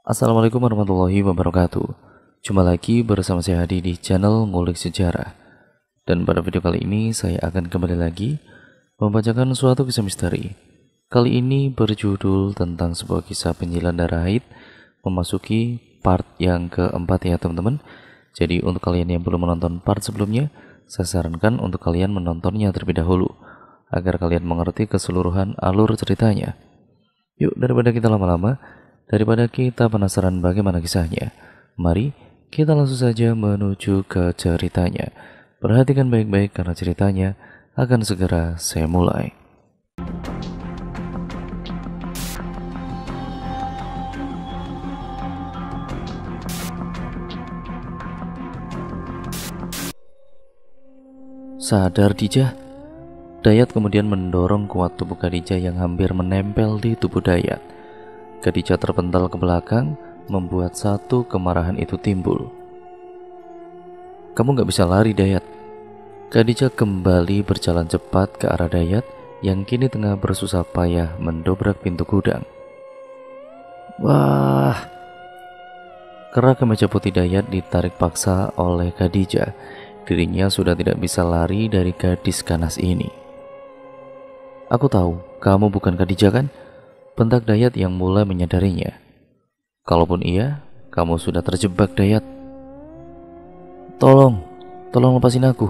Assalamualaikum warahmatullahi wabarakatuh. Jumpa lagi bersama saya Hadi di channel Ngulik Sejarah. Dan pada video kali ini saya akan kembali lagi membacakan suatu kisah misteri. Kali ini berjudul tentang sebuah kisah penjilan darah haid memasuki part yang keempat ya teman-teman. Jadi untuk kalian yang belum menonton part sebelumnya, saya sarankan untuk kalian menontonnya terlebih dahulu agar kalian mengerti keseluruhan alur ceritanya. Yuk, daripada kita lama-lama, daripada kita penasaran bagaimana kisahnya, mari kita langsung saja menuju ke ceritanya. Perhatikan baik-baik karena ceritanya akan segera saya mulai. Sadar Dijah? Dayat kemudian mendorong kuat tubuh Khadijah yang hampir menempel di tubuh Dayat. Khadijah terpental ke belakang, membuat satu kemarahan itu timbul. "Kamu gak bisa lari, Dayat." Khadijah kembali berjalan cepat ke arah Dayat yang kini tengah bersusah payah mendobrak pintu gudang. Wah! Kerak kemeja putih Dayat ditarik paksa oleh Khadijah. Dirinya sudah tidak bisa lari dari gadis ganas ini. "Aku tahu, kamu bukan Khadijah kan?" bentak Dayat yang mulai menyadarinya. "Kalaupun iya, kamu sudah terjebak, Dayat. Tolong lepasin aku.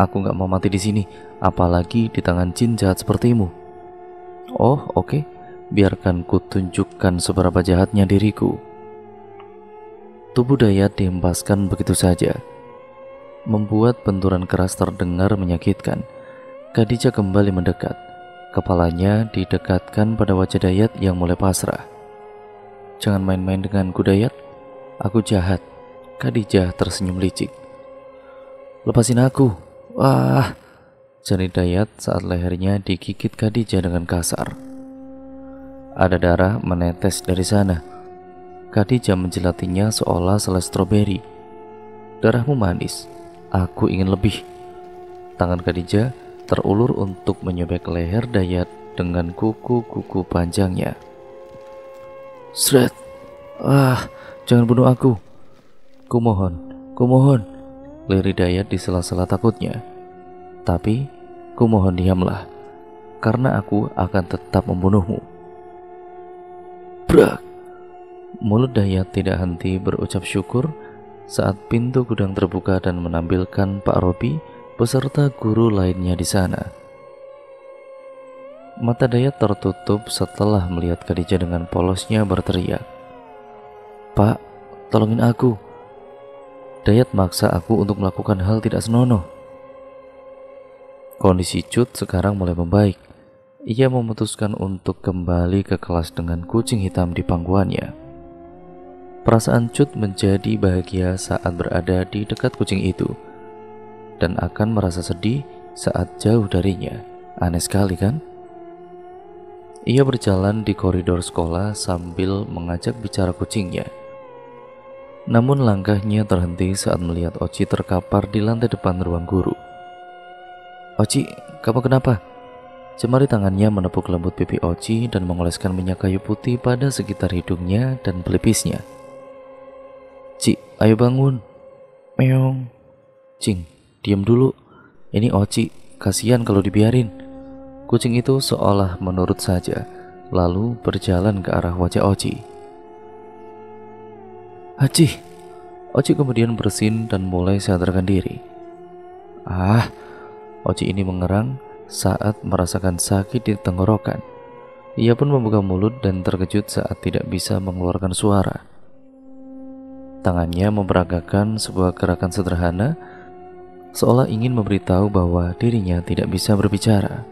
Aku gak mau mati di sini, apalagi di tangan jin jahat sepertimu." "Oh, oke. Biarkan ku tunjukkan seberapa jahatnya diriku." Tubuh Dayat dihempaskan begitu saja, membuat benturan keras terdengar menyakitkan. Khadijah kembali mendekat. Kepalanya didekatkan pada wajah Dayat yang mulai pasrah. "Jangan main-main denganku, Dayat. Aku jahat." Khadijah tersenyum licik. "Lepasin aku." "Wah!" jari Dayat saat lehernya digigit Khadijah dengan kasar. Ada darah menetes dari sana. Khadijah menjilatinya seolah selai stroberi. "Darahmu manis. Aku ingin lebih." Tangan Khadijah terulur untuk menyobek leher Dayat dengan kuku-kuku panjangnya. Sret! Jangan bunuh aku. Kumohon, lirik Dayat di sela-sela takutnya. "Tapi, kumohon diamlah, karena aku akan tetap membunuhmu." Brak! Mulut Dayat tidak henti berucap syukur saat pintu gudang terbuka dan menampilkan Pak Robi beserta guru lainnya di sana. Mata Dayat tertutup setelah melihat Khadijah dengan polosnya berteriak, "Pak, tolongin aku." Dayat maksa aku untuk melakukan hal tidak senonoh. Kondisi Cut sekarang mulai membaik. Ia memutuskan untuk kembali ke kelas dengan kucing hitam di pangkuannya. Perasaan Cut menjadi bahagia saat berada di dekat kucing itu, dan akan merasa sedih saat jauh darinya. Aneh sekali kan? Ia berjalan di koridor sekolah sambil mengajak bicara kucingnya. Namun langkahnya terhenti saat melihat Oci terkapar di lantai depan ruang guru. "Oci, kamu kenapa?" Jemari tangannya menepuk lembut pipi Oci dan mengoleskan minyak kayu putih pada sekitar hidungnya dan pelipisnya. "Ci, ayo bangun." "Meong." "Cing, diam dulu. Ini Oci, kasihan kalau dibiarin." Kucing itu seolah menurut saja, lalu berjalan ke arah wajah Oci. "Haji!" Oci kemudian bersin dan mulai sadarkan diri. Oci ini mengerang saat merasakan sakit di tenggorokan. Ia pun membuka mulut dan terkejut saat tidak bisa mengeluarkan suara. Tangannya memperagakan sebuah gerakan sederhana, seolah ingin memberitahu bahwa dirinya tidak bisa berbicara.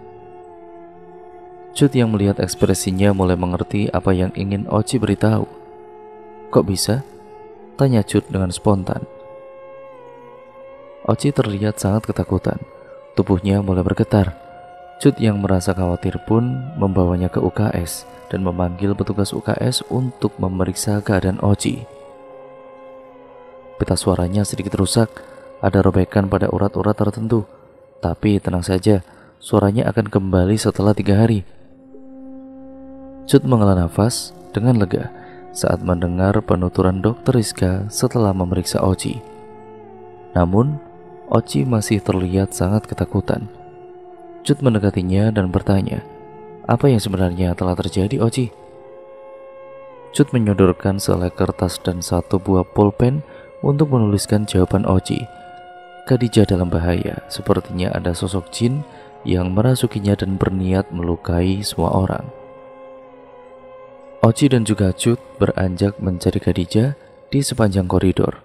Cut yang melihat ekspresinya mulai mengerti apa yang ingin Oci beritahu. "Kok bisa?" tanya Cut dengan spontan. Oci terlihat sangat ketakutan. Tubuhnya mulai bergetar. Cut yang merasa khawatir pun membawanya ke UKS dan memanggil petugas UKS untuk memeriksa keadaan Oci. Pita suaranya sedikit rusak, ada robekan pada urat-urat tertentu. Tapi tenang saja, suaranya akan kembali setelah 3 hari. Cut menghela nafas dengan lega. saat mendengar penuturan dokter Rizka setelah memeriksa Oci. Namun, Oci masih terlihat sangat ketakutan. Cut mendekatinya dan bertanya, "Apa yang sebenarnya telah terjadi, Oci?" Cut menyodorkan selai kertas dan satu buah pulpen untuk menuliskan jawaban Oci. Khadijah dalam bahaya, sepertinya ada sosok jin yang merasukinya dan berniat melukai semua orang. Oci dan juga Cut beranjak mencari Khadijah di sepanjang koridor.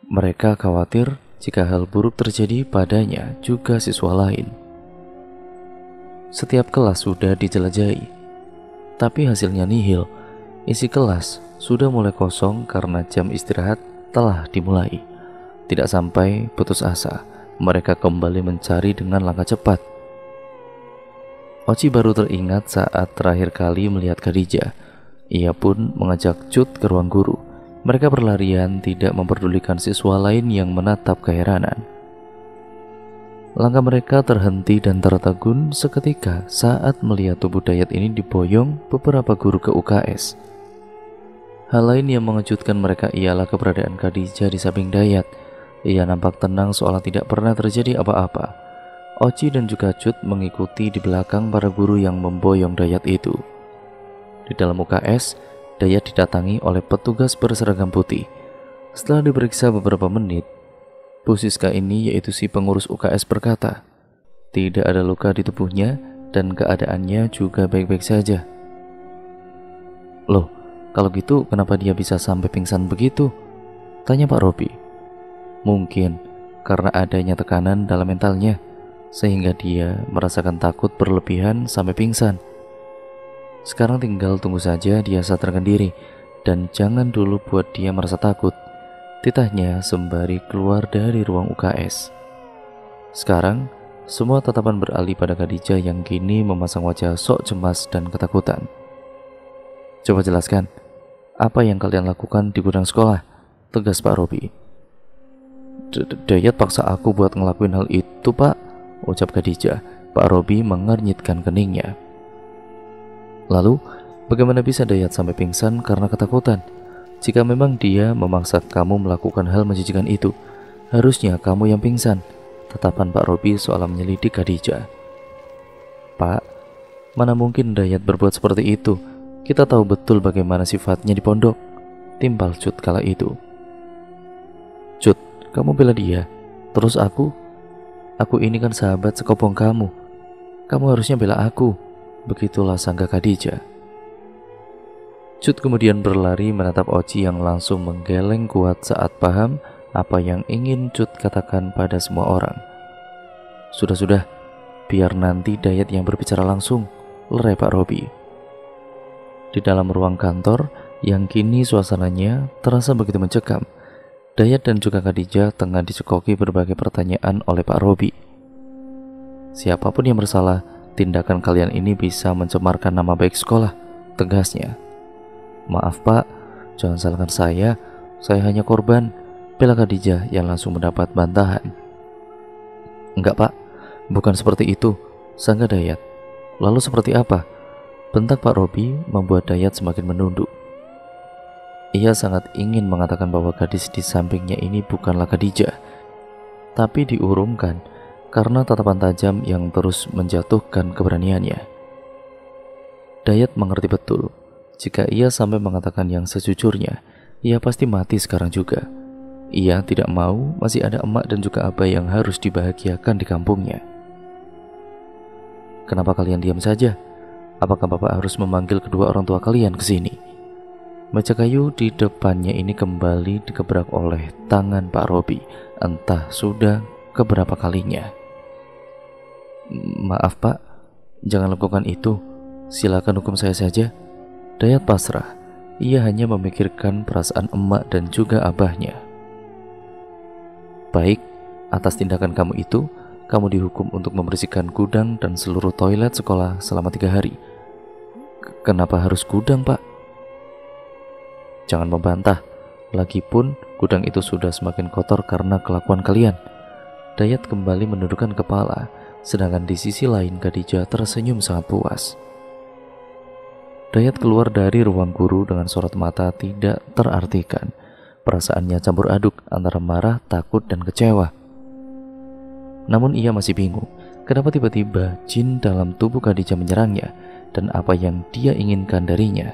Mereka khawatir jika hal buruk terjadi padanya juga siswa lain. Setiap kelas sudah dijelajahi, tapi hasilnya nihil. Isi kelas sudah mulai kosong karena jam istirahat telah dimulai. Tidak sampai putus asa, mereka kembali mencari dengan langkah cepat. Oci baru teringat saat terakhir kali melihat Khadijah. Ia pun mengajak Cut ke ruang guru. Mereka berlarian, tidak memperdulikan siswa lain yang menatap keheranan. Langkah mereka terhenti dan tertegun seketika saat melihat tubuh Dayat ini diboyong beberapa guru ke UKS. Hal lain yang mengejutkan mereka ialah keberadaan Khadijah di samping Dayat. Ia nampak tenang seolah tidak pernah terjadi apa-apa. Oci dan juga Cut mengikuti di belakang para guru yang memboyong Dayat itu. Di dalam UKS, Dayat didatangi oleh petugas berseragam putih. Setelah diperiksa beberapa menit, Bu Siska ini, yaitu si pengurus UKS, berkata, tidak ada luka di tubuhnya dan keadaannya juga baik-baik saja. "Loh, kalau gitu kenapa dia bisa sampai pingsan begitu?" tanya Pak Robi. "Mungkin karena adanya tekanan dalam mentalnya, sehingga dia merasakan takut berlebihan sampai pingsan. Sekarang tinggal tunggu saja dia sadarkan diri, dan jangan dulu buat dia merasa takut," titahnya sembari keluar dari ruang UKS. Sekarang, semua tatapan beralih pada Khadijah yang kini memasang wajah sok cemas dan ketakutan. "Coba jelaskan, apa yang kalian lakukan di gudang sekolah?" tegas Pak Robi. "Dayat paksa aku buat ngelakuin hal itu, Pak," ucap Khadijah. Pak Robi mengernyitkan keningnya. "Lalu, bagaimana bisa Dayat sampai pingsan karena ketakutan? Jika memang dia memaksa kamu melakukan hal menjijikan itu, harusnya kamu yang pingsan," tatapan Pak Robi seolah menyelidik Khadijah. "Pak, mana mungkin Dayat berbuat seperti itu? Kita tahu betul bagaimana sifatnya di pondok," timpal Cut kala itu. "Cut, kamu bela dia. Terus aku ini kan sahabat sekopong kamu. Kamu harusnya bela aku," begitulah sangka Khadijah. Cut kemudian berlari menatap Oci yang langsung menggeleng kuat saat paham apa yang ingin Cut katakan pada semua orang. "Sudah, biar nanti Dayat yang berbicara langsung," lerai Pak Robi. Di dalam ruang kantor yang kini suasananya terasa begitu mencekam, Dayat dan juga Khadijah tengah dicekoki berbagai pertanyaan oleh Pak Robi. "Siapapun yang bersalah, tindakan kalian ini bisa mencemarkan nama baik sekolah," tegasnya. "Maaf Pak, jangan salahkan saya hanya korban," bela Khadijah yang langsung mendapat bantahan. "Enggak Pak, bukan seperti itu," sangka Dayat. "Lalu seperti apa?" bentak Pak Robi membuat Dayat semakin menunduk. Ia sangat ingin mengatakan bahwa gadis di sampingnya ini bukanlah Khadijah, tapi diurungkan karena tatapan tajam yang terus menjatuhkan keberaniannya. Dayat mengerti betul, jika ia sampai mengatakan yang sejujurnya, ia pasti mati sekarang juga. Ia tidak mau masih ada emak dan juga abah yang harus dibahagiakan di kampungnya. "Kenapa kalian diam saja? Apakah Bapak harus memanggil kedua orang tua kalian ke sini?" Meja kayu di depannya ini kembali digebrak oleh tangan Pak Robi, entah sudah keberapa kalinya. "Maaf Pak, jangan lakukan itu. Silakan hukum saya saja." Dayat pasrah. Ia hanya memikirkan perasaan emak dan juga abahnya. "Baik, atas tindakan kamu itu, kamu dihukum untuk membersihkan gudang dan seluruh toilet sekolah selama 3 hari. Kenapa harus gudang, Pak?" "Jangan membantah. Lagipun gudang itu sudah semakin kotor karena kelakuan kalian." Dayat kembali menundukkan kepala, sedangkan di sisi lain Khadijah tersenyum sangat puas. Dayat keluar dari ruang guru dengan sorot mata tidak terartikan. Perasaannya campur aduk antara marah, takut, dan kecewa. Namun ia masih bingung, kenapa tiba-tiba jin dalam tubuh Khadijah menyerangnya dan apa yang dia inginkan darinya.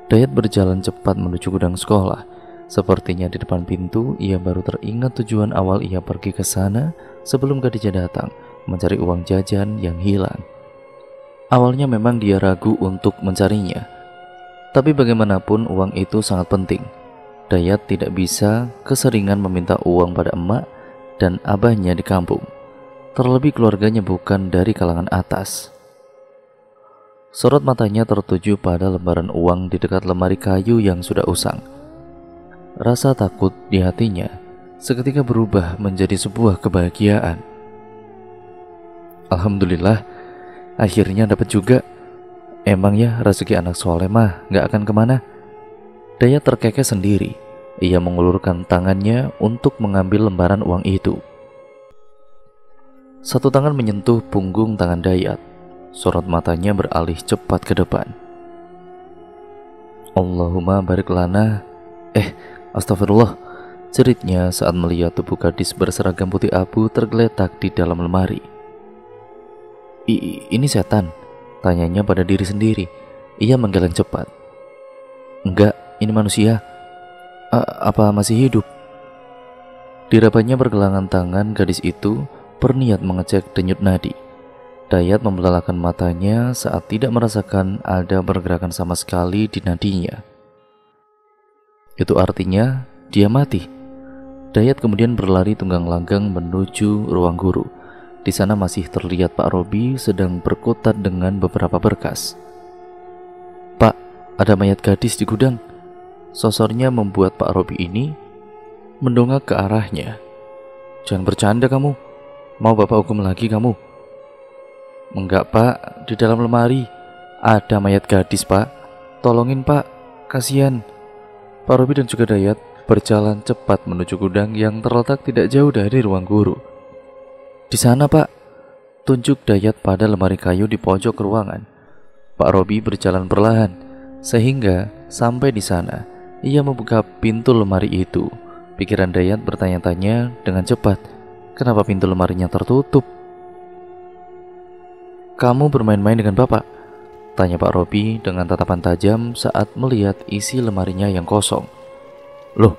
Dayat berjalan cepat menuju gudang sekolah. Sepertinya di depan pintu ia baru teringat tujuan awal ia pergi ke sana sebelum Khadijah datang mencari uang jajan yang hilang. Awalnya memang dia ragu untuk mencarinya, tapi bagaimanapun uang itu sangat penting. Dayat tidak bisa keseringan meminta uang pada emak dan abahnya di kampung, terlebih keluarganya bukan dari kalangan atas. Sorot matanya tertuju pada lembaran uang di dekat lemari kayu yang sudah usang. Rasa takut di hatinya seketika berubah menjadi sebuah kebahagiaan. Alhamdulillah, akhirnya dapat juga. Emang ya rezeki anak soleh mah gak akan kemana. Dayat terkekeh sendiri. Ia mengulurkan tangannya untuk mengambil lembaran uang itu. Satu tangan menyentuh punggung tangan Dayat. Sorot matanya beralih cepat ke depan. Allahumma barik lana. Astagfirullah, ceritnya saat melihat tubuh gadis berseragam putih abu tergeletak di dalam lemari. Ini setan? Tanyanya pada diri sendiri. Ia menggeleng cepat. Enggak, ini manusia. Apa masih hidup? Di rapatnya pergelangan tangan gadis itu berniat mengecek denyut nadi. Dayat membelalakan matanya saat tidak merasakan ada pergerakan sama sekali di nadinya. Itu artinya dia mati. Dayat kemudian berlari tunggang langgang menuju ruang guru. Di sana masih terlihat Pak Robi sedang berkutat dengan beberapa berkas. Pak, ada mayat gadis di gudang. Sosornya membuat Pak Robi ini mendongak ke arahnya. Jangan bercanda kamu. Mau bapak hukum lagi kamu? Enggak pak, di dalam lemari ada mayat gadis pak. Tolongin pak, kasihan. Pak Robi dan juga Dayat berjalan cepat menuju gudang yang terletak tidak jauh dari ruang guru. Di sana pak, tunjuk Dayat pada lemari kayu di pojok ruangan. Pak Robi berjalan perlahan, sehingga sampai di sana, ia membuka pintu lemari itu. Pikiran Dayat bertanya-tanya dengan cepat, kenapa pintu lemarinya tertutup? Kamu bermain-main dengan bapak? Tanya Pak Robi dengan tatapan tajam saat melihat isi lemarinya yang kosong. Loh,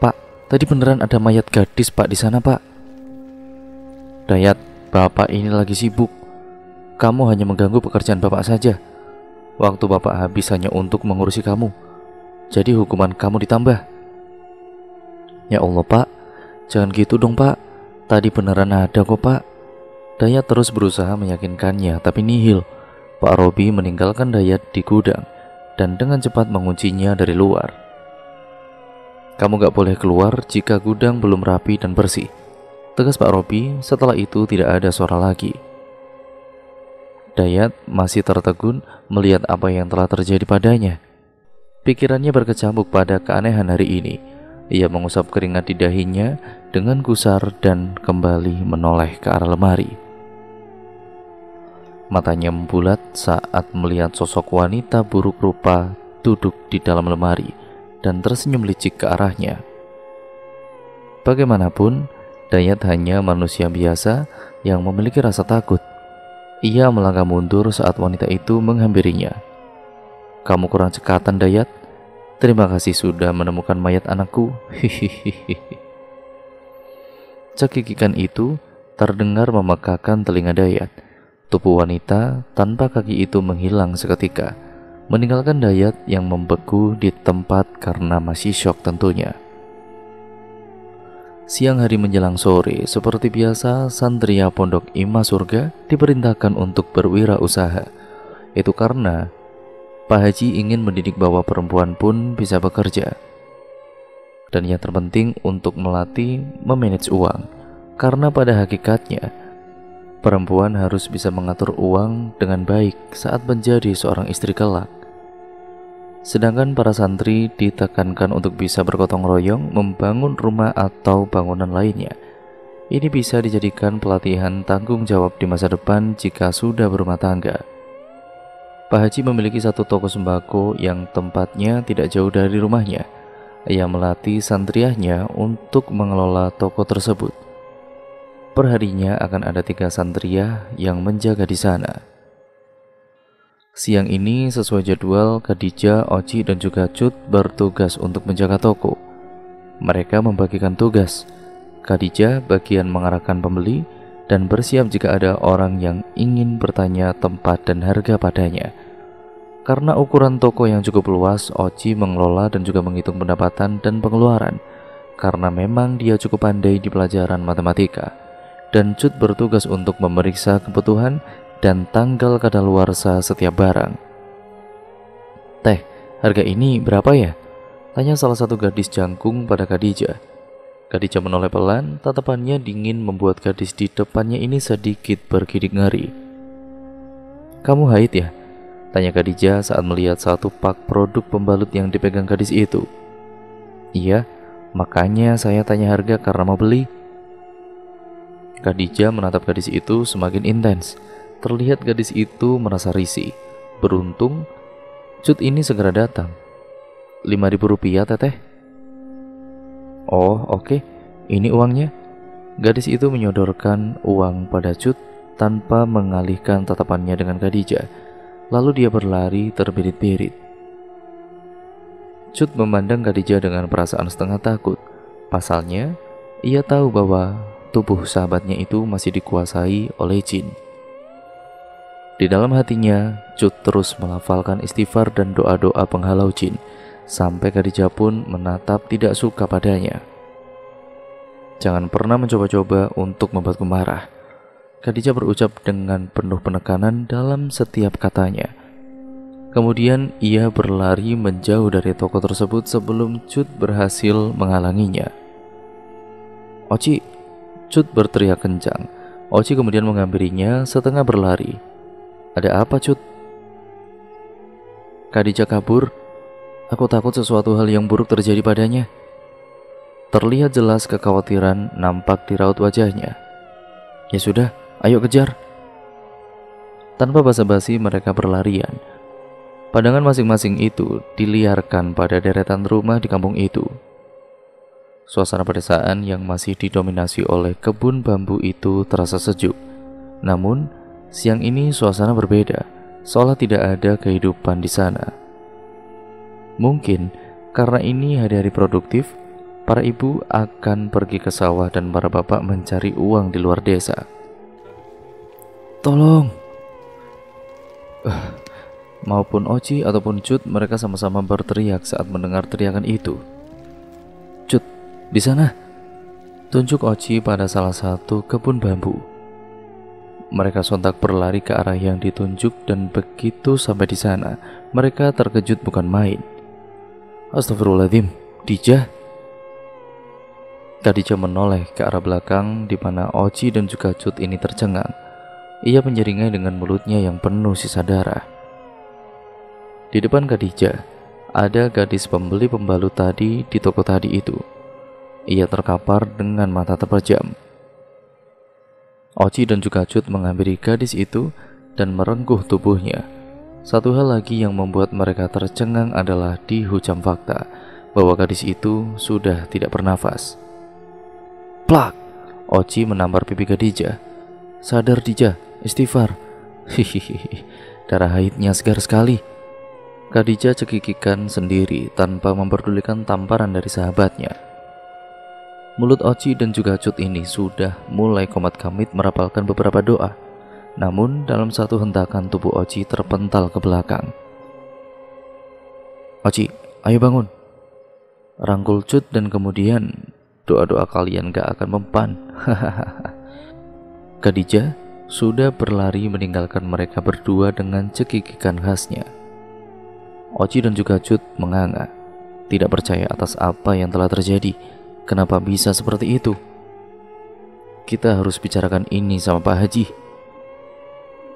Pak, tadi beneran ada mayat gadis Pak di sana Pak. Dayat, bapak ini lagi sibuk. Kamu hanya mengganggu pekerjaan bapak saja. Waktu bapak habis hanya untuk mengurusi kamu. Jadi hukuman kamu ditambah. Ya Allah Pak, jangan gitu dong Pak. Tadi beneran ada kok Pak. Dayat terus berusaha meyakinkannya, tapi nihil. Pak Robi meninggalkan Dayat di gudang dan dengan cepat menguncinya dari luar. Kamu gak boleh keluar jika gudang belum rapi dan bersih, tegas Pak Robi. Setelah itu tidak ada suara lagi. Dayat masih tertegun melihat apa yang telah terjadi padanya. Pikirannya berkecamuk pada keanehan hari ini. Ia mengusap keringat di dahinya dengan gusar dan kembali menoleh ke arah lemari. Matanya membulat saat melihat sosok wanita buruk rupa duduk di dalam lemari dan tersenyum licik ke arahnya. Bagaimanapun, Dayat hanya manusia biasa yang memiliki rasa takut. Ia melangkah mundur saat wanita itu menghampirinya. Kamu kurang cekatan Dayat. Terima kasih sudah menemukan mayat anakku. Hihihi. Cekikikan itu terdengar memekakan telinga Dayat. Tubuh wanita tanpa kaki itu menghilang seketika, meninggalkan Dayat yang membeku di tempat karena masih syok tentunya. Siang hari menjelang sore, seperti biasa, santria Pondok Ima Surga diperintahkan untuk berwirausaha. Itu karena Pak Haji ingin mendidik bahwa perempuan pun bisa bekerja. Dan yang terpenting untuk melatih memanage uang, karena pada hakikatnya perempuan harus bisa mengatur uang dengan baik saat menjadi seorang istri kelak. Sedangkan para santri ditekankan untuk bisa bergotong royong membangun rumah atau bangunan lainnya. Ini bisa dijadikan pelatihan tanggung jawab di masa depan jika sudah berumah tangga. Pak Haji memiliki satu toko sembako yang tempatnya tidak jauh dari rumahnya. Ia melatih santriahnya untuk mengelola toko tersebut. Perharinya akan ada 3 santriah yang menjaga di sana. Siang ini sesuai jadwal, Khadijah, Oci, dan juga Cut bertugas untuk menjaga toko. Mereka membagikan tugas. Khadijah bagian mengarahkan pembeli dan bersiap jika ada orang yang ingin bertanya tempat dan harga padanya. Karena ukuran toko yang cukup luas, Oci mengelola dan juga menghitung pendapatan dan pengeluaran. Karena memang dia cukup pandai di pelajaran matematika. Dan Cut bertugas untuk memeriksa kebutuhan dan tanggal kadaluarsa setiap barang. "Teh, harga ini berapa ya?" tanya salah satu gadis jangkung pada Khadijah. Khadijah menoleh pelan, tatapannya dingin membuat gadis di depannya ini sedikit bergidik ngeri. "Kamu haid ya?" tanya Khadijah saat melihat satu pak produk pembalut yang dipegang gadis itu. "Iya, makanya saya tanya harga karena mau beli." Khadijah menatap gadis itu semakin intens. Terlihat gadis itu merasa risih. Beruntung, Cut ini segera datang. "Rp5.000 teteh." "Oh, oke. Ini uangnya." Gadis itu menyodorkan uang pada Cut tanpa mengalihkan tatapannya dengan Khadijah. Lalu dia berlari terbirit-birit. Cut memandang Khadijah dengan perasaan setengah takut. Pasalnya, ia tahu bahwa tubuh sahabatnya itu masih dikuasai oleh jin. Di dalam hatinya, Cut terus melafalkan istighfar dan doa-doa penghalau jin, sampai Khadijah pun menatap tidak suka padanya. "Jangan pernah mencoba-coba untuk membuatku marah," Khadijah berucap dengan penuh penekanan dalam setiap katanya. Kemudian ia berlari menjauh dari toko tersebut sebelum Cut berhasil menghalanginya. "Oci!" Cut berteriak kencang. Oci kemudian menghampirinya setengah berlari. "Ada apa, Cut?" "Khadijah kabur. Aku takut sesuatu hal yang buruk terjadi padanya." Terlihat jelas kekhawatiran nampak di raut wajahnya. "Ya sudah, ayo kejar." Tanpa basa-basi mereka berlarian. Pandangan masing-masing itu diliarkan pada deretan rumah di kampung itu. Suasana pedesaan yang masih didominasi oleh kebun bambu itu terasa sejuk. Namun, siang ini suasana berbeda, seolah tidak ada kehidupan di sana. Mungkin karena ini hari-hari produktif, para ibu akan pergi ke sawah dan para bapak mencari uang di luar desa. "Tolong!" Maupun Oci ataupun Cut, mereka sama-sama berteriak saat mendengar teriakan itu. "Cut, di sana!" tunjuk Oci pada salah satu kebun bambu. Mereka sontak berlari ke arah yang ditunjuk dan begitu sampai di sana, mereka terkejut bukan main. "Astagfirullahaladzim, Dijah!" Khadijah menoleh ke arah belakang di mana Oci dan juga Cut ini tercengang. Ia menyeringai dengan mulutnya yang penuh sisa darah. Di depan Khadijah, ada gadis pembeli pembalut tadi di toko tadi itu. Ia terkapar dengan mata terpejam. Oci dan juga Cut menghampiri gadis itu dan merengkuh tubuhnya. Satu hal lagi yang membuat mereka tercengang adalah dihujam fakta bahwa gadis itu sudah tidak bernafas. Plak! Oci menampar pipi Khadijah. "Sadar Dijah, istighfar." "Hihihi, darah haidnya segar sekali." Khadijah cekikikan sendiri tanpa memperdulikan tamparan dari sahabatnya. Mulut Oci dan juga Cut ini sudah mulai komat-kamit merapalkan beberapa doa. Namun dalam satu hentakan tubuh Oci terpental ke belakang. "Oci, ayo bangun!" rangkul Cut, dan kemudian, "Doa-doa kalian gak akan mempan." Khadijah sudah berlari meninggalkan mereka berdua dengan cekikikan khasnya. Oci dan juga Cut menganga, tidak percaya atas apa yang telah terjadi. Kenapa bisa seperti itu? "Kita harus bicarakan ini sama Pak Haji."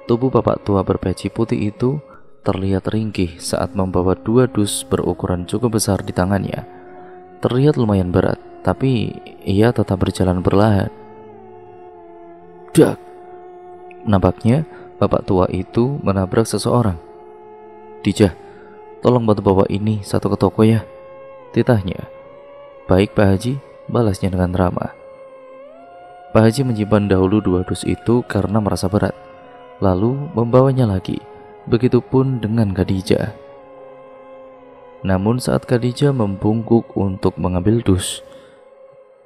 Tubuh bapak tua berpeci putih itu terlihat ringkih saat membawa 2 dus berukuran cukup besar di tangannya. Terlihat lumayan berat, tapi ia tetap berjalan perlahan. Dak! Nampaknya bapak tua itu menabrak seseorang. "Dijah, tolong bantu bawa ini satu ke toko ya," titahnya. "Baik Pak Haji," balasnya dengan ramah. Pak Haji menyimpan dahulu 2 dus itu karena merasa berat, lalu membawanya lagi. Begitupun dengan Khadijah. Namun saat Khadijah membungkuk untuk mengambil dus,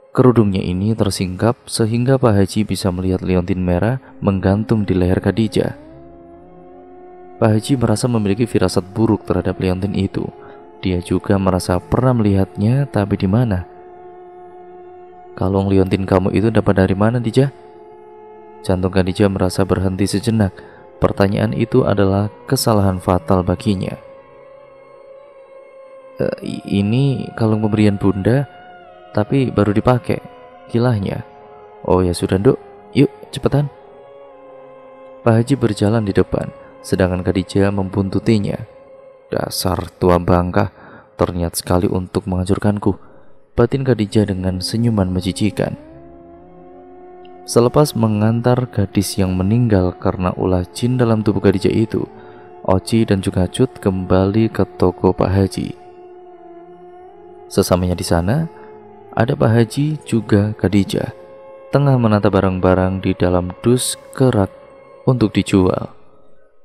kerudungnya ini tersingkap sehingga Pak Haji bisa melihat liontin merah menggantung di leher Khadijah. Pak Haji merasa memiliki firasat buruk terhadap liontin itu. Dia juga merasa pernah melihatnya, tapi di mana? "Kalung liontin kamu itu dapat dari mana, Dijah?" Jantung Khadijah merasa berhenti sejenak. Pertanyaan itu adalah kesalahan fatal baginya. Ini kalung pemberian bunda, tapi baru dipakai," kilahnya. "Oh ya sudah Nduk, yuk cepetan." Pak Haji berjalan di depan, sedangkan Khadijah membuntutinya. "Dasar tua bangka, terniat sekali untuk menghancurkanku," batin Khadijah dengan senyuman menjijikan. Selepas mengantar gadis yang meninggal karena ulah jin dalam tubuh Khadijah itu, Oci dan juga Cut kembali ke toko Pak Haji. Sesamanya di sana, ada Pak Haji juga Khadijah, tengah menata barang-barang di dalam dus kerak untuk dijual.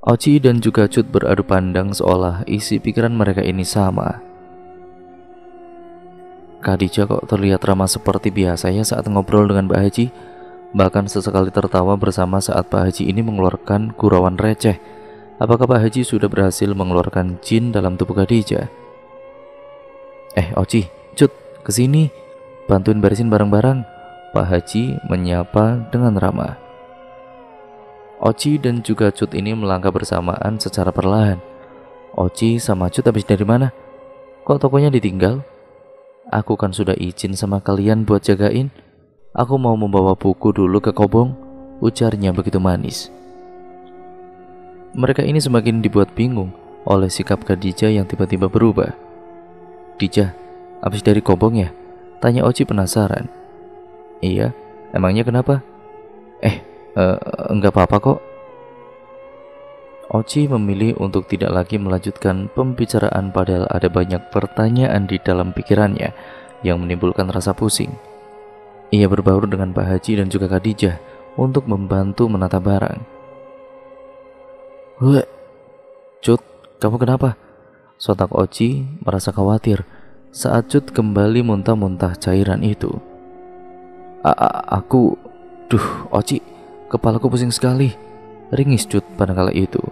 Oci dan juga Cut beradu pandang seolah isi pikiran mereka ini sama. Khadijah kok terlihat ramah seperti biasanya saat ngobrol dengan Pak Haji, bahkan sesekali tertawa bersama saat Pak Haji ini mengeluarkan gurauan receh. Apakah Pak Haji sudah berhasil mengeluarkan jin dalam tubuh Khadijah? Oci, Cut, kesini, bantuin beresin barang-barang," Pak Haji menyapa dengan ramah. Oci dan juga Cut ini melangkah bersamaan secara perlahan. "Oci sama Cut habis dari mana? Kok tokonya ditinggal? Aku kan sudah izin sama kalian buat jagain. Aku mau membawa buku dulu ke Kobong," ujarnya begitu manis. Mereka ini semakin dibuat bingung oleh sikap Khadijah yang tiba-tiba berubah. "Dijah, habis dari Kobong ya?" tanya Oci penasaran. "Iya, emangnya kenapa?" Enggak apa-apa kok." Oci memilih untuk tidak lagi melanjutkan pembicaraan padahal ada banyak pertanyaan di dalam pikirannya yang menimbulkan rasa pusing. Ia berbaur dengan Pak Haji dan juga Khadijah untuk membantu menata barang. "Weh, Cut, kamu kenapa?" sontak Oci merasa khawatir saat Cut kembali muntah-muntah cairan itu. Aku, Oci, kepalaku pusing sekali," ringis Cut pada kala itu.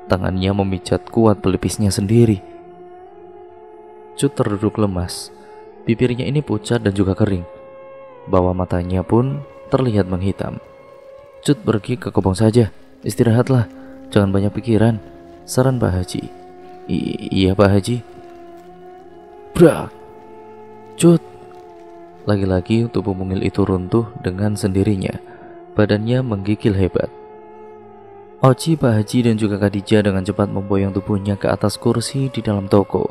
Tangannya memijat kuat pelipisnya sendiri. Cut terduduk lemas. Bibirnya ini pucat dan juga kering. Bawah matanya pun terlihat menghitam. "Cut, pergi ke Kobong saja, istirahatlah, jangan banyak pikiran," saran Pak Haji. Iya Pak Haji." Brak! Cut! Lagi-lagi tubuh mungil itu runtuh dengan sendirinya. Badannya menggigil hebat. Oci, Pak Haji dan juga Khadijah dengan cepat memboyong tubuhnya ke atas kursi di dalam toko.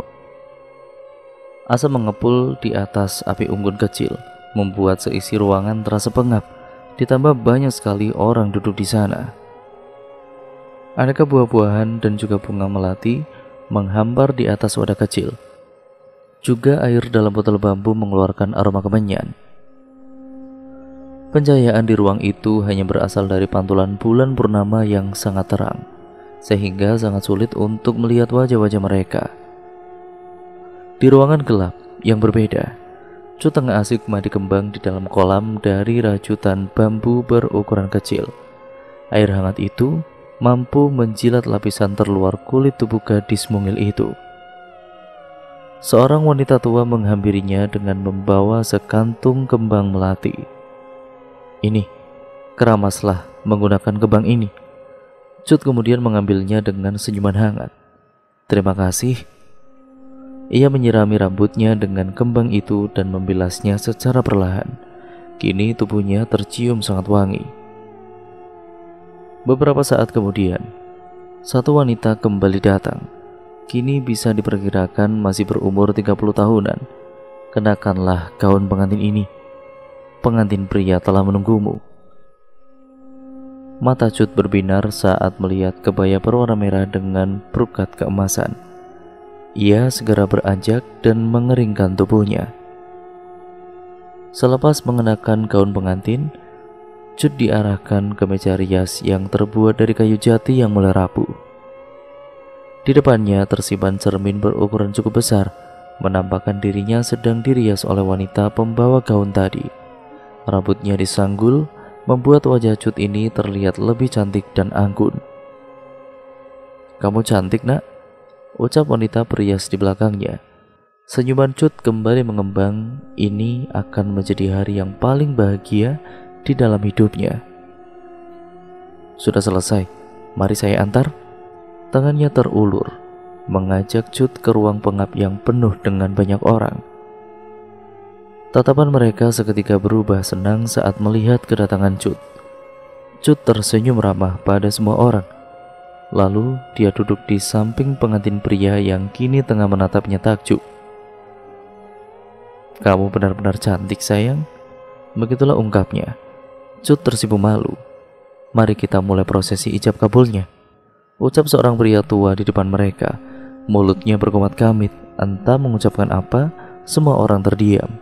Asap mengepul di atas api unggun kecil, membuat seisi ruangan terasa pengap. Ditambah banyak sekali orang duduk di sana. Aneka buah-buahan dan juga bunga melati menghampar di atas wadah kecil. Juga air dalam botol bambu mengeluarkan aroma kemenyan. Pencahayaan di ruang itu hanya berasal dari pantulan bulan purnama yang sangat terang, sehingga sangat sulit untuk melihat wajah-wajah mereka. Di ruangan gelap yang berbeda, Cut tengah asik mandi kembang di dalam kolam dari rajutan bambu berukuran kecil. Air hangat itu mampu menjilat lapisan terluar kulit tubuh gadis mungil itu. Seorang wanita tua menghampirinya dengan membawa sekantung kembang melati. "Ini, keramaslah menggunakan kembang ini." Cut kemudian mengambilnya dengan senyuman hangat. "Terima kasih." Ia menyirami rambutnya dengan kembang itu dan membilasnya secara perlahan. Kini tubuhnya tercium sangat wangi. Beberapa saat kemudian, satu wanita kembali datang. Kini bisa diperkirakan masih berumur 30 tahunan. "Kenakanlah gaun pengantin ini. Pengantin pria telah menunggumu." Mata Cut berbinar saat melihat kebaya berwarna merah dengan perukat keemasan. Ia segera beranjak dan mengeringkan tubuhnya. Selepas mengenakan gaun pengantin, Cut diarahkan ke meja rias yang terbuat dari kayu jati yang mulai rapuh. Di depannya tersimpan cermin berukuran cukup besar, menampakkan dirinya sedang dirias oleh wanita pembawa gaun tadi. Rambutnya disanggul, membuat wajah Cut ini terlihat lebih cantik dan anggun. "Kamu cantik, Nak," ucap wanita perias di belakangnya. Senyuman Cut kembali mengembang. Ini akan menjadi hari yang paling bahagia di dalam hidupnya. "Sudah selesai, mari saya antar." Tangannya terulur, mengajak Cut ke ruang pengap yang penuh dengan banyak orang. Tatapan mereka seketika berubah senang saat melihat kedatangan Cut. Cut tersenyum ramah pada semua orang. Lalu dia duduk di samping pengantin pria yang kini tengah menatapnya takjub. "Kamu benar-benar cantik, sayang," begitulah ungkapnya. Cut tersipu malu. "Mari kita mulai prosesi ijab kabulnya," ucap seorang pria tua di depan mereka. Mulutnya berkomat kamit, entah mengucapkan apa. Semua orang terdiam.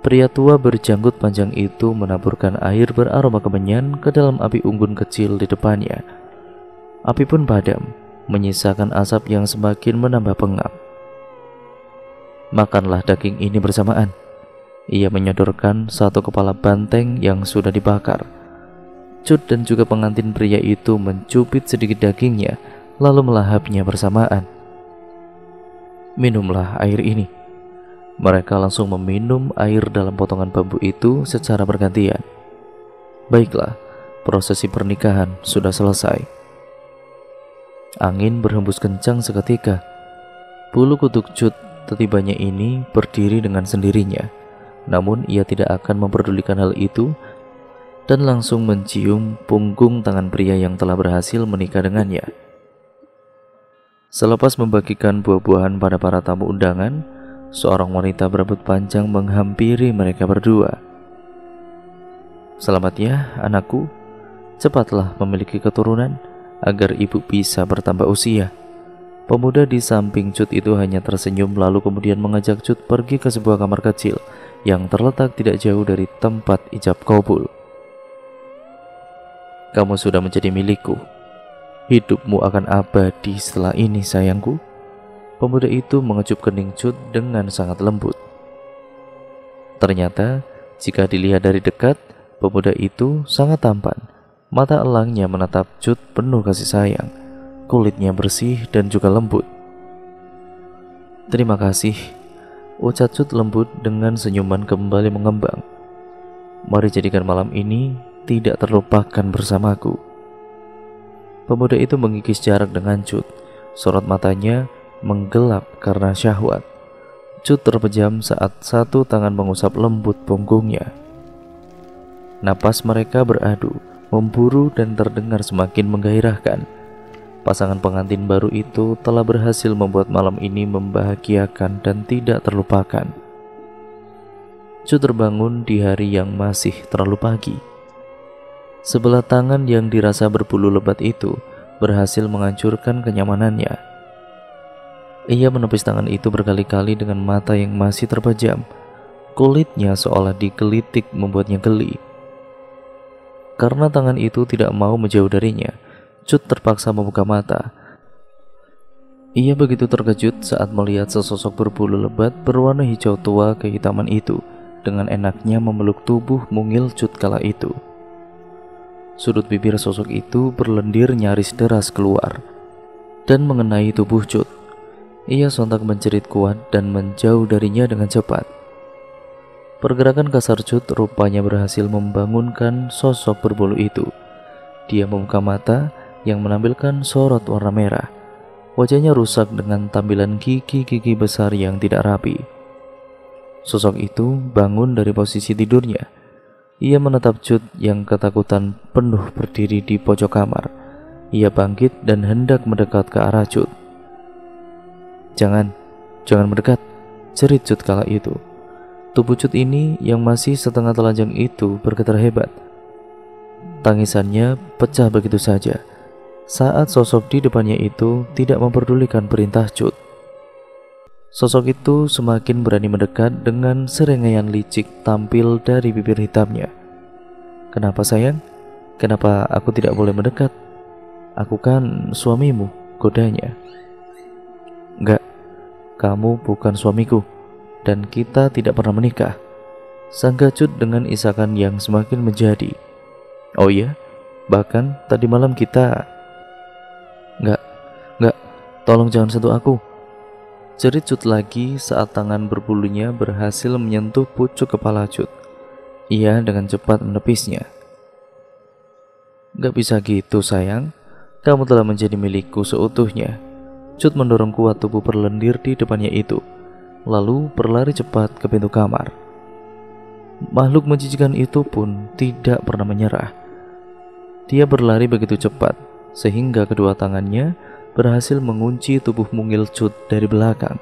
Pria tua berjanggut panjang itu menaburkan air beraroma kemenyan ke dalam api unggun kecil di depannya. Api pun padam, menyisakan asap yang semakin menambah pengap. "Makanlah daging ini bersamaan." Ia menyodorkan satu kepala banteng yang sudah dibakar. Cut dan juga pengantin pria itu mencubit sedikit dagingnya, lalu melahapnya bersamaan. "Minumlah air ini." Mereka langsung meminum air dalam potongan bambu itu secara bergantian. Baiklah, prosesi pernikahan sudah selesai. Angin berhembus kencang seketika. Bulu kuduk Cut tetibanya ini berdiri dengan sendirinya. Namun ia tidak akan memperdulikan hal itu dan langsung mencium punggung tangan pria yang telah berhasil menikah dengannya. Selepas membagikan buah-buahan pada para tamu undangan, seorang wanita berambut panjang menghampiri mereka berdua. "Selamat ya, anakku. Cepatlah memiliki keturunan agar ibu bisa bertambah usia." Pemuda di samping Cut itu hanya tersenyum lalu kemudian mengajak Cut pergi ke sebuah kamar kecil yang terletak tidak jauh dari tempat ijab kabul. "Kamu sudah menjadi milikku. Hidupmu akan abadi setelah ini, sayangku." Pemuda itu mengecup kening Cut dengan sangat lembut. Ternyata, jika dilihat dari dekat, pemuda itu sangat tampan. Mata elangnya menatap Cut penuh kasih sayang. Kulitnya bersih dan juga lembut. "Terima kasih," ucap Cut lembut dengan senyuman kembali mengembang. "Mari jadikan malam ini tidak terlupakan bersamaku." Pemuda itu mengikis jarak dengan Cut. Sorot matanya menggelap karena syahwat. Cut terpejam saat satu tangan mengusap lembut punggungnya. Napas mereka beradu, memburu dan terdengar semakin menggairahkan. Pasangan pengantin baru itu telah berhasil membuat malam ini membahagiakan dan tidak terlupakan. Cut terbangun di hari yang masih terlalu pagi. Sebelah tangan yang dirasa berbulu lebat itu berhasil menghancurkan kenyamanannya. Ia menepis tangan itu berkali-kali dengan mata yang masih terpejam. Kulitnya seolah digelitik membuatnya geli. Karena tangan itu tidak mau menjauh darinya, Cut terpaksa membuka mata. Ia begitu terkejut saat melihat sesosok berbulu lebat berwarna hijau tua kehitaman itu dengan enaknya memeluk tubuh mungil Cut kala itu. Sudut bibir sosok itu berlendir nyaris deras keluar dan mengenai tubuh Cut. Ia sontak menjerit kuat dan menjauh darinya dengan cepat. Pergerakan kasar Cut rupanya berhasil membangunkan sosok berbulu itu. Dia membuka mata yang menampilkan sorot warna merah. Wajahnya rusak dengan tampilan gigi-gigi besar yang tidak rapi. Sosok itu bangun dari posisi tidurnya. Ia menatap Cut yang ketakutan penuh berdiri di pojok kamar. Ia bangkit dan hendak mendekat ke arah Cut. Jangan mendekat," jerit Cut kala itu. Tubuh Cut ini yang masih setengah telanjang itu bergetar hebat. Tangisannya pecah begitu saja saat sosok di depannya itu tidak memperdulikan perintah Cut. Sosok itu semakin berani mendekat dengan serangkaian licik tampil dari bibir hitamnya. "Kenapa sayang? Kenapa aku tidak boleh mendekat? Aku kan suamimu," godanya. "Enggak, kamu bukan suamiku, dan kita tidak pernah menikah," sangga Cut dengan isakan yang semakin menjadi. "Oh iya? Bahkan tadi malam kita..." Enggak, tolong jangan sentuh aku," jerit Cut lagi saat tangan berbulunya berhasil menyentuh pucuk kepala Cut. Ia dengan cepat menepisnya. "Gak bisa gitu sayang, kamu telah menjadi milikku seutuhnya." Cut mendorong kuat tubuh berlendir di depannya itu, lalu berlari cepat ke pintu kamar. Makhluk menjijikan itu pun tidak pernah menyerah. Dia berlari begitu cepat sehingga kedua tangannya berhasil mengunci tubuh mungil Cut dari belakang.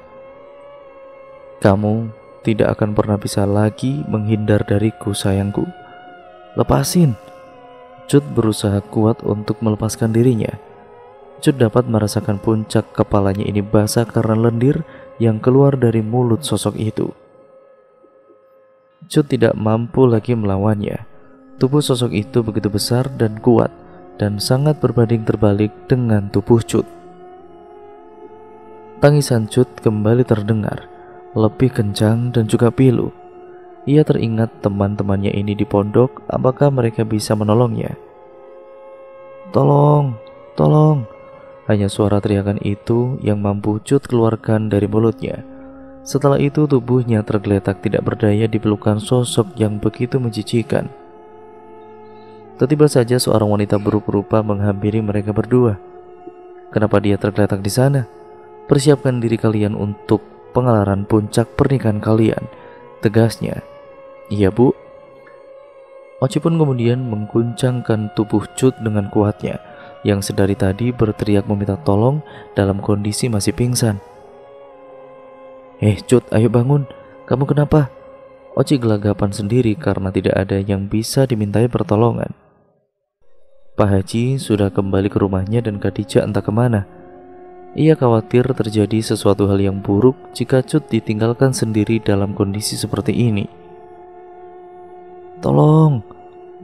"Kamu tidak akan pernah bisa lagi menghindar dariku sayangku. Lepasin." Cut berusaha kuat untuk melepaskan dirinya. Cut dapat merasakan puncak kepalanya ini basah karena lendir yang keluar dari mulut sosok itu. Cut tidak mampu lagi melawannya. Tubuh sosok itu begitu besar dan kuat dan sangat berbanding terbalik dengan tubuh Cut. Tangisan Cut kembali terdengar, lebih kencang dan juga pilu. Ia teringat teman-temannya ini di pondok, apakah mereka bisa menolongnya? "Tolong, tolong!" Hanya suara teriakan itu yang mampu Cut keluarkan dari mulutnya. Setelah itu tubuhnya tergeletak tidak berdaya di pelukan sosok yang begitu menjijikan. Tiba-tiba saja seorang wanita buruk rupa menghampiri mereka berdua. "Kenapa dia tergeletak di sana? Persiapkan diri kalian untuk pengelaran puncak pernikahan kalian," tegasnya. "Iya bu." Oci pun kemudian mengguncangkan tubuh Cut dengan kuatnya, yang sedari tadi berteriak meminta tolong dalam kondisi masih pingsan. Cut, ayo bangun, kamu kenapa?" Oci gelagapan sendiri karena tidak ada yang bisa dimintai pertolongan. Pak Haji sudah kembali ke rumahnya dan Khadijah entah kemana. Ia khawatir terjadi sesuatu hal yang buruk jika Cut ditinggalkan sendiri dalam kondisi seperti ini. "Tolong!"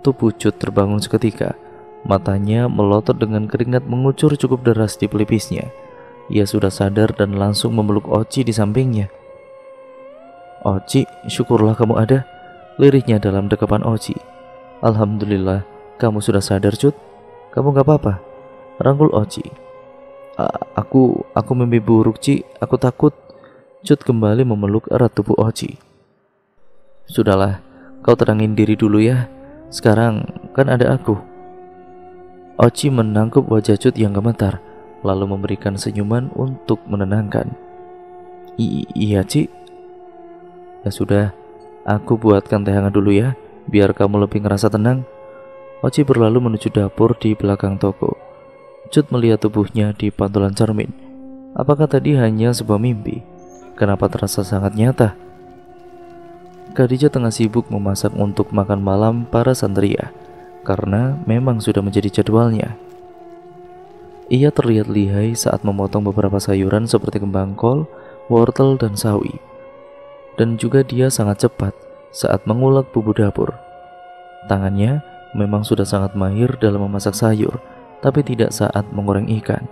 Tubuh Cut terbangun seketika. Matanya melotot dengan keringat mengucur cukup deras di pelipisnya. Ia sudah sadar dan langsung memeluk Oci di sampingnya. "Oci, syukurlah kamu ada," lirihnya dalam dekapan Oci. "Alhamdulillah, kamu sudah sadar Cut. Kamu gak apa-apa?" rangkul Oci. Aku mimpi buruk Ci, aku takut." Cut kembali memeluk erat tubuh Oci. "Sudahlah, kau tenangin diri dulu ya. Sekarang kan ada aku." Oci menangkup wajah Cut yang gemetar, lalu memberikan senyuman untuk menenangkan. Iya Ci." "Ya sudah, aku buatkan teh hangat dulu ya, biar kamu lebih ngerasa tenang." Oci berlalu menuju dapur di belakang toko. Cut melihat tubuhnya di pantulan cermin. Apakah tadi hanya sebuah mimpi? Kenapa terasa sangat nyata? Khadijah tengah sibuk memasak untuk makan malam para santria, karena memang sudah menjadi jadwalnya. Ia terlihat lihai saat memotong beberapa sayuran seperti kembang kol, wortel, dan sawi. Dan juga dia sangat cepat saat mengulek bumbu dapur. Tangannya memang sudah sangat mahir dalam memasak sayur, tapi tidak saat menggoreng ikan.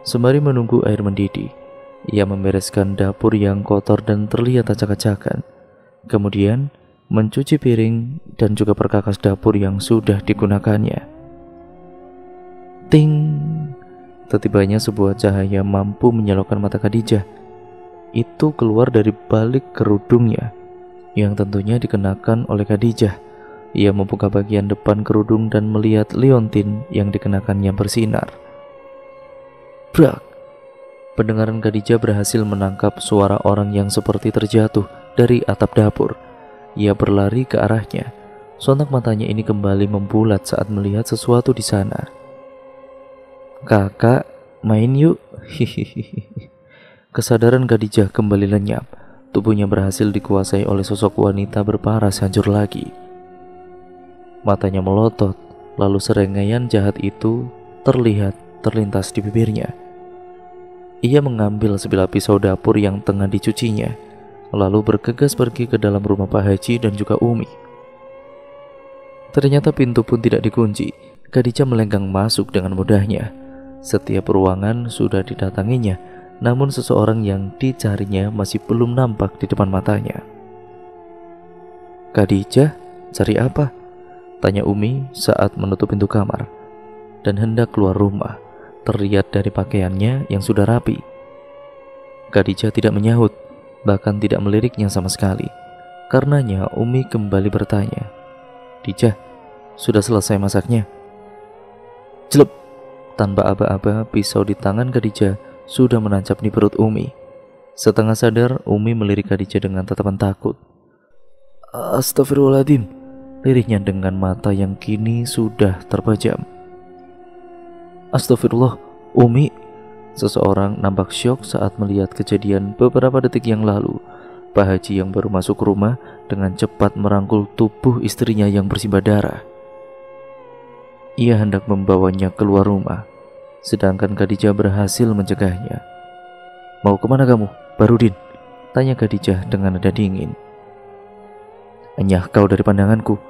Sembari menunggu air mendidih, ia membereskan dapur yang kotor dan terlihat acak-acakan. Kemudian mencuci piring dan juga perkakas dapur yang sudah digunakannya. Ting! Tetibanya sebuah cahaya mampu menyilaukan mata Khadijah. Itu keluar dari balik kerudungnya, yang tentunya dikenakan oleh Khadijah. Ia membuka bagian depan kerudung dan melihat liontin yang dikenakannya bersinar. Brak! Pendengaran Khadijah berhasil menangkap suara orang yang seperti terjatuh dari atap dapur. Ia berlari ke arahnya. Sontak matanya ini kembali membulat saat melihat sesuatu di sana. "Kakak, main yuk." Hihihi. Kesadaran Khadijah kembali lenyap. Tubuhnya berhasil dikuasai oleh sosok wanita berparas hancur lagi. Matanya melotot, lalu serangkaian jahat itu terlihat terlintas di bibirnya. Ia mengambil sebilah pisau dapur yang tengah dicucinya, lalu bergegas pergi ke dalam rumah Pak Haji dan juga Umi. Ternyata pintu pun tidak dikunci. Khadijah melenggang masuk dengan mudahnya. Setiap ruangan sudah didatanginya, namun seseorang yang dicarinya masih belum nampak di depan matanya. "Khadijah, cari apa?" tanya Umi saat menutup pintu kamar dan hendak keluar rumah. Terlihat dari pakaiannya yang sudah rapi. Khadijah tidak menyahut, bahkan tidak meliriknya sama sekali. Karenanya Umi kembali bertanya, "Khadijah, sudah selesai masaknya?" Jelep, tanpa aba-aba pisau di tangan Khadijah sudah menancap di perut Umi. Setengah sadar, Umi melirik Khadijah dengan tatapan takut. "Astagfirullahaladzim," liriknya dengan mata yang kini sudah terpejam. "Astagfirullah, Umi." Seseorang nampak syok saat melihat kejadian beberapa detik yang lalu. Pak Haji yang baru masuk rumah dengan cepat merangkul tubuh istrinya yang bersimbah darah. Ia hendak membawanya keluar rumah, sedangkan Khadijah berhasil mencegahnya. "Mau kemana kamu, Barudin?" tanya Khadijah dengan nada dingin. "Enyah kau dari pandanganku.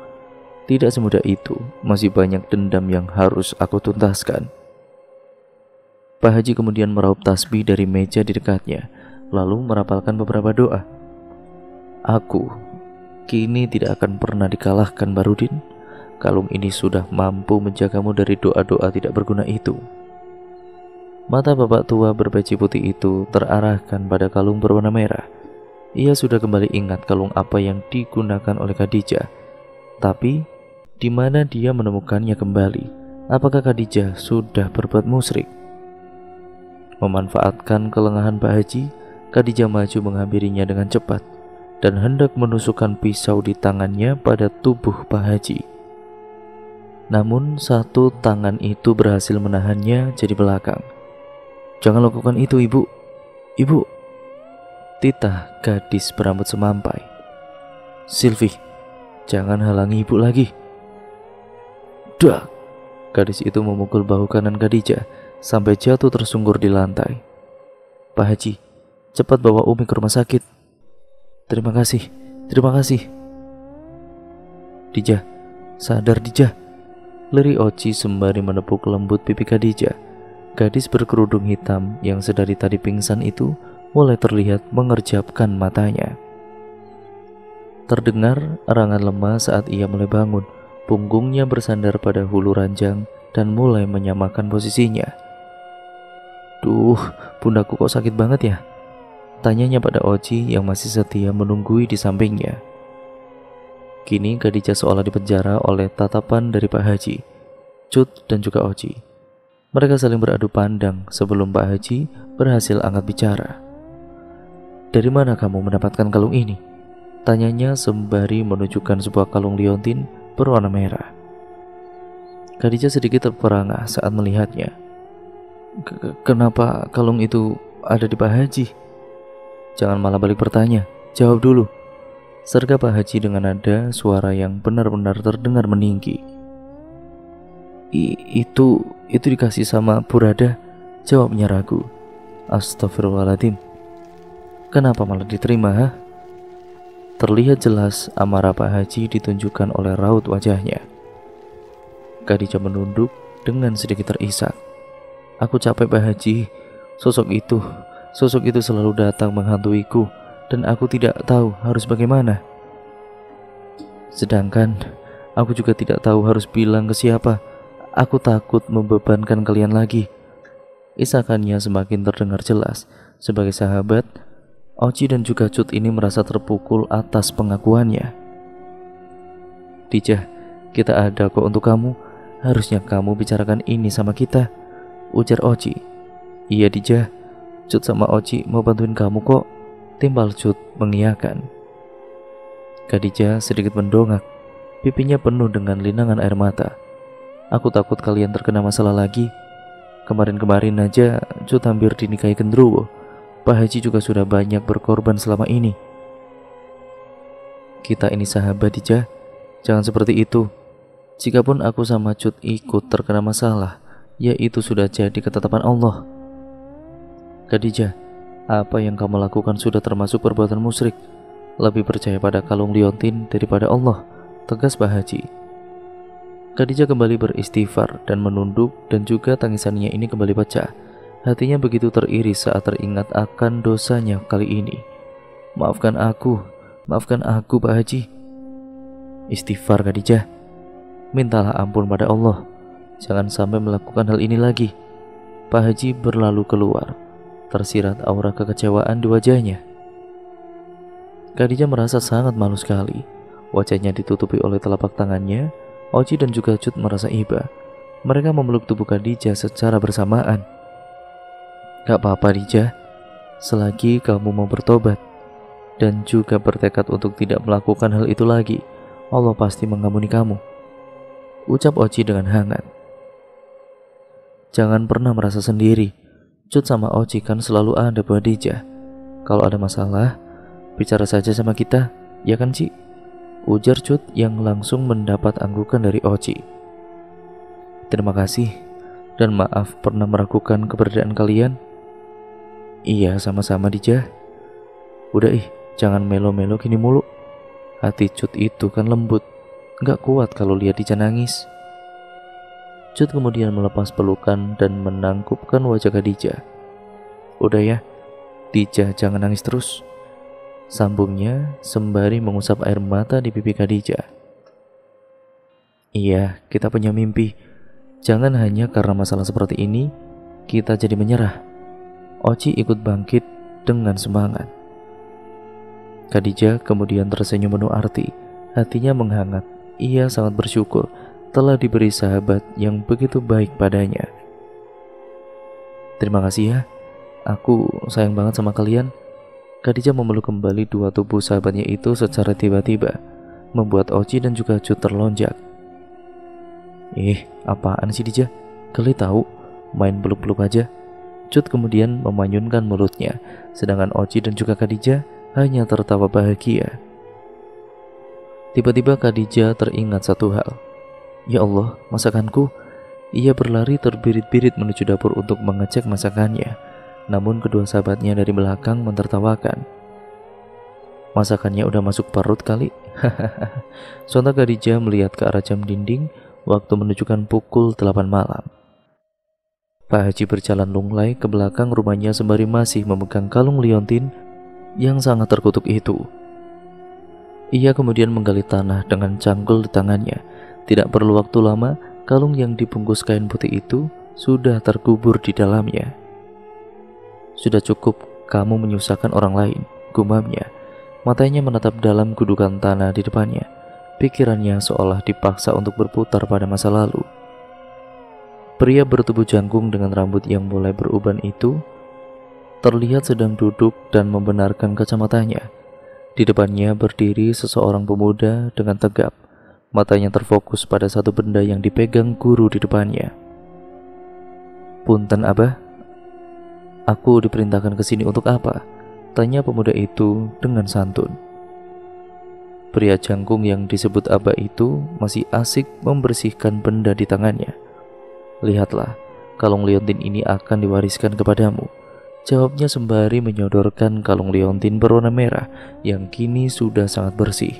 Tidak semudah itu, masih banyak dendam yang harus aku tuntaskan." Pak Haji kemudian meraup tasbih dari meja di dekatnya, lalu merapalkan beberapa doa. "Aku kini tidak akan pernah dikalahkan, Barudin. Kalung ini sudah mampu menjagamu dari doa-doa tidak berguna itu." Mata bapak tua berpeci putih itu terarahkan pada kalung berwarna merah. Ia sudah kembali ingat kalung apa yang digunakan oleh Khadijah. Tapi, di mana dia menemukannya kembali? Apakah Khadijah sudah berbuat musyrik? Memanfaatkan kelengahan Pak Haji, Khadijah maju menghampirinya dengan cepat dan hendak menusukkan pisau di tangannya pada tubuh Pak Haji. Namun satu tangan itu berhasil menahannya jadi belakang. "Jangan lakukan itu, Ibu. Ibu," titah gadis berambut semampai. "Sylvie, jangan halangi Ibu lagi." Dak! Gadis itu memukul bahu kanan Khadijah sampai jatuh tersungkur di lantai. "Pak Haji, cepat bawa Umi ke rumah sakit." Terima kasih. "Dijah, sadar Dijah," leri Oci sembari menepuk lembut pipi Khadijah. Gadis berkerudung hitam yang sedari tadi pingsan itu mulai terlihat mengerjapkan matanya. Terdengar erangan lemah saat ia mulai bangun. Punggungnya bersandar pada hulu ranjang dan mulai menyamakan posisinya. "Duh, pundakku kok sakit banget ya?" tanyanya pada Oci yang masih setia menunggui di sampingnya. Kini Khadijah seolah dipenjara oleh tatapan dari Pak Haji, Cut dan juga Oci. Mereka saling beradu pandang sebelum Pak Haji berhasil angkat bicara. "Dari mana kamu mendapatkan kalung ini?" tanyanya sembari menunjukkan sebuah kalung liontin berwarna merah. Khadijah sedikit terperangah saat melihatnya. Kenapa kalung itu ada di Pak Haji?" "Jangan malah balik bertanya, jawab dulu," serga Pak Haji dengan nada suara yang benar-benar terdengar meninggi. Itu dikasih sama Burada," jawabnya ragu. "Astagfirullahaladzim, kenapa malah diterima, ha?" Terlihat jelas amarah Pak Haji ditunjukkan oleh raut wajahnya. Khadijah menunduk dengan sedikit terisak. "Aku capek Pak Haji, sosok itu selalu datang menghantuiku dan aku tidak tahu harus bagaimana. Sedangkan aku juga tidak tahu harus bilang ke siapa. Aku takut membebankan kalian lagi." Isakannya semakin terdengar jelas. Sebagai sahabat, Oci dan juga Cut ini merasa terpukul atas pengakuannya. "Dijah, kita ada kok untuk kamu. Harusnya kamu bicarakan ini sama kita," ujar Oci. "Iya Dijah, Cut sama Oci mau bantuin kamu kok," timbal Cut mengiyakan. Khadijah sedikit mendongak, pipinya penuh dengan linangan air mata. "Aku takut kalian terkena masalah lagi. Kemarin-kemarin aja Cut hampir dinikahi genderuwo. Pak Haji juga sudah banyak berkorban selama ini." "Kita ini sahabat Dijah, jangan seperti itu." Jikapun aku sama Cut ikut terkena masalah, ya itu sudah jadi ketetapan Allah. Khadijah, apa yang kamu lakukan sudah termasuk perbuatan musyrik. Lebih percaya pada kalung liontin daripada Allah, tegas Pak Haji. Khadijah kembali beristighfar dan menunduk, dan juga tangisannya ini kembali pecah. Hatinya begitu teriris saat teringat akan dosanya kali ini. Maafkan aku Pak Haji. Istighfar Khadijah, mintalah ampun pada Allah. Jangan sampai melakukan hal ini lagi. Pak Haji berlalu keluar, tersirat aura kekecewaan di wajahnya. Khadijah merasa sangat malu sekali. Wajahnya ditutupi oleh telapak tangannya. Oci dan juga Cut merasa iba. Mereka memeluk tubuh Khadijah secara bersamaan. Gak apa-apa Khadijah, selagi kamu mau bertobat dan juga bertekad untuk tidak melakukan hal itu lagi, Allah pasti mengampuni kamu, ucap Oci dengan hangat. Jangan pernah merasa sendiri. Cut sama Oci kan selalu ada buat Khadijah. Kalau ada masalah, bicara saja sama kita, ya kan Ci? Ujar Cut yang langsung mendapat anggukan dari Oci. Terima kasih, dan maaf pernah meragukan keberadaan kalian. Iya, sama-sama Dijah. Udah jangan melo-melo gini mulu. Hati Cut itu kan lembut, gak kuat kalau lihat Dijah nangis. Cut kemudian melepas pelukan dan menangkupkan wajah Khadijah. Udah ya, Dijah jangan nangis terus, sambungnya sembari mengusap air mata di pipi Khadijah. Iya, kita punya mimpi. Jangan hanya karena masalah seperti ini kita jadi menyerah. Oci ikut bangkit dengan semangat. Khadijah kemudian tersenyum penuh arti. Hatinya menghangat. Ia sangat bersyukur telah diberi sahabat yang begitu baik padanya. Terima kasih ya, aku sayang banget sama kalian. Khadijah memeluk kembali dua tubuh sahabatnya itu secara tiba-tiba, membuat Oci dan juga Cut terlonjak. Apaan sih Dijah? Kali tahu, main peluk-peluk aja. Cut kemudian memanyunkan mulutnya, sedangkan Oci dan juga Khadijah hanya tertawa bahagia. Tiba-tiba Khadijah teringat satu hal. Ya Allah, masakanku. Ia berlari terbirit-birit menuju dapur untuk mengecek masakannya. Namun kedua sahabatnya dari belakang mentertawakan. Masakannya udah masuk perut kali. Sontak Khadijah melihat ke arah jam dinding. Waktu menunjukkan pukul 8 malam. Pak Haji berjalan lunglai ke belakang rumahnya sembari masih memegang kalung liontin yang sangat terkutuk itu. Ia kemudian menggali tanah dengan cangkul di tangannya. Tidak perlu waktu lama, kalung yang dibungkus kain putih itu sudah terkubur di dalamnya. Sudah cukup kamu menyusahkan orang lain, gumamnya. Matanya menatap dalam gudukan tanah di depannya. Pikirannya seolah dipaksa untuk berputar pada masa lalu. Pria bertubuh jangkung dengan rambut yang mulai beruban itu terlihat sedang duduk dan membenarkan kacamatanya. Di depannya berdiri seseorang pemuda dengan tegap. Matanya terfokus pada satu benda yang dipegang guru di depannya. Punten Abah, aku diperintahkan ke sini untuk apa? Tanya pemuda itu dengan santun. Pria jangkung yang disebut Abah itu masih asik membersihkan benda di tangannya. Lihatlah, kalung liontin ini akan diwariskan kepadamu, jawabnya sembari menyodorkan kalung liontin berwarna merah yang kini sudah sangat bersih.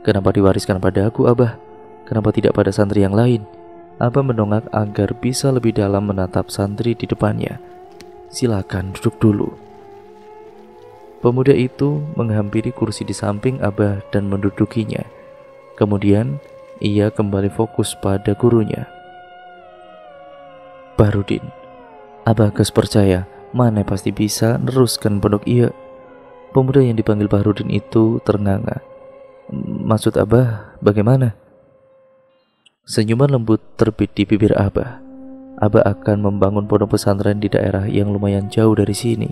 Kenapa diwariskan pada aku, Abah? Kenapa tidak pada santri yang lain? Abah mendongak agar bisa lebih dalam menatap santri di depannya. Silakan duduk dulu. Pemuda itu menghampiri kursi di samping Abah dan mendudukinya. Kemudian ia kembali fokus pada gurunya. Bahrudin, Abah ges percaya mana pasti bisa neruskan pondok iya. Pemuda yang dipanggil Bahrudin itu ternganga. Maksud Abah bagaimana? Senyuman lembut terbit di bibir Abah. Abah akan membangun pondok pesantren di daerah yang lumayan jauh dari sini.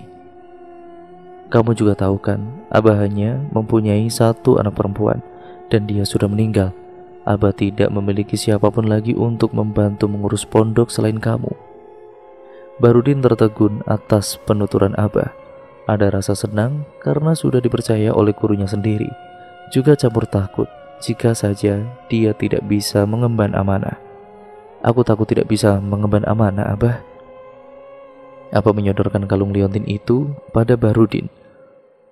Kamu juga tahu kan, Abah hanya mempunyai satu anak perempuan dan dia sudah meninggal. Abah tidak memiliki siapapun lagi untuk membantu mengurus pondok selain kamu. Bahrudin tertegun atas penuturan Abah. Ada rasa senang karena sudah dipercaya oleh gurunya sendiri, juga campur takut jika saja dia tidak bisa mengemban amanah. Aku takut tidak bisa mengemban amanah, Abah. Apa menyodorkan kalung liontin itu pada Bahrudin.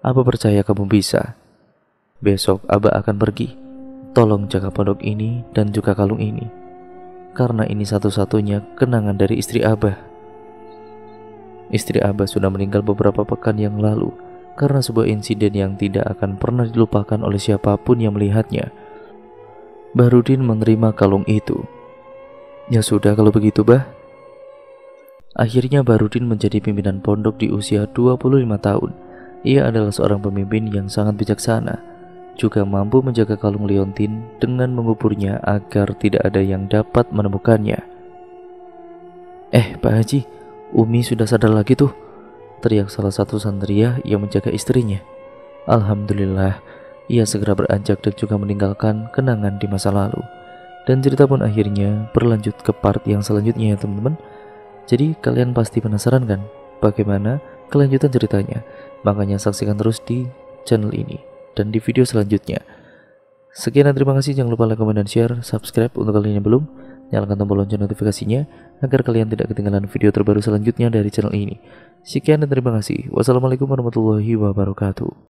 Apa percaya kamu bisa? Besok Abah akan pergi. Tolong jaga pondok ini dan juga kalung ini, karena ini satu-satunya kenangan dari istri Abah. Istri Abah sudah meninggal beberapa pekan yang lalu karena sebuah insiden yang tidak akan pernah dilupakan oleh siapapun yang melihatnya. Bahrudin menerima kalung itu. Ya sudah kalau begitu, Bah. Akhirnya Bahrudin menjadi pimpinan pondok di usia 25 tahun. Ia adalah seorang pemimpin yang sangat bijaksana, juga mampu menjaga kalung liontin dengan menguburnya agar tidak ada yang dapat menemukannya. Pak Haji, Umi sudah sadar lagi tuh, teriak salah satu santria yang menjaga istrinya. Alhamdulillah, ia segera beranjak dan juga meninggalkan kenangan di masa lalu. Dan cerita pun akhirnya berlanjut ke part yang selanjutnya ya teman-teman. Jadi kalian pasti penasaran kan bagaimana kelanjutan ceritanya? Makanya saksikan terus di channel ini dan di video selanjutnya. Sekian dan terima kasih. Jangan lupa like, comment, dan share. Subscribe untuk kalian yang belum. Nyalakan tombol lonceng notifikasinya agar kalian tidak ketinggalan video terbaru selanjutnya dari channel ini. Sekian dan terima kasih. Wassalamualaikum warahmatullahi wabarakatuh.